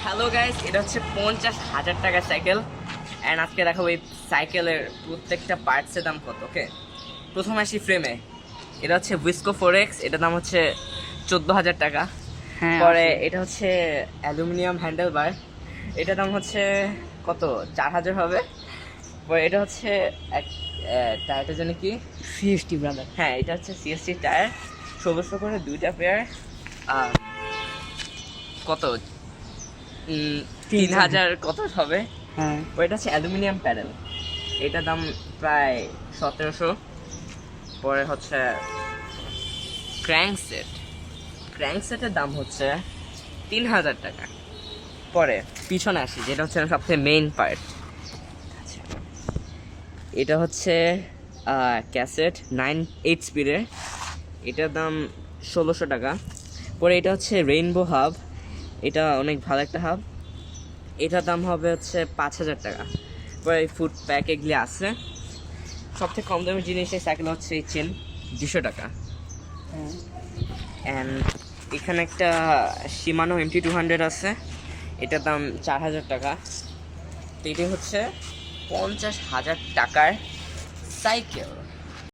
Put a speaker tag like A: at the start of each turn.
A: Hello guys, এটা হচ্ছে 50,000 টাকার সাইকেল। অ্যান্ড আজকে দেখাবো এই সাইকেলের প্রত্যেকটা পার্টসের দাম কত। ওকে, প্রথম আসি ফ্রেমে। এটা হচ্ছে উইস্কো 4X, এটার দাম হচ্ছে 14,000 টাকা। পরে এটা হচ্ছে অ্যালুমিনিয়াম হ্যান্ডেল বার, এটার দাম হচ্ছে কত 4,000 হবে। পরে এটা হচ্ছে এক টায়ারটা জানি কি,
B: সিএসটি ব্রাদার।
A: হ্যাঁ এটা হচ্ছে সিএসটি টায়ার, 1600 করে দুইটা পেয়ার। কত 3,000 কত হবে।
B: হ্যাঁ,
A: ওইটা হচ্ছে অ্যালুমিনিয়াম প্যাডেল, এটার দাম প্রায় 1700। পরে হচ্ছে ক্র্যাঙ্কসেটের দাম হচ্ছে 3,000 টাকা। পরে পিছনে আসি, যেটা হচ্ছে সবথেকে মেইন পার্ট, এটা হচ্ছে ক্যাসেট 8 স্পিডের, এটার দাম 1600 টাকা। পরে এটা হচ্ছে রেইনবো হাব, এটা অনেক ভালো একটা হাব, এটার দাম হবে হচ্ছে 5,000 টাকা। পরে ফুড প্যাক এগুলি আছে। সবথেকে কম দামের জিনিস এই সাইকেল হচ্ছে এই চেন, 200 টাকা। অ্যান্ড এখানে একটা শিমানো MT200 আছে, এটার দাম 4,000 টাকা। তো এটি হচ্ছে 50,000 টাকার সাইকেল।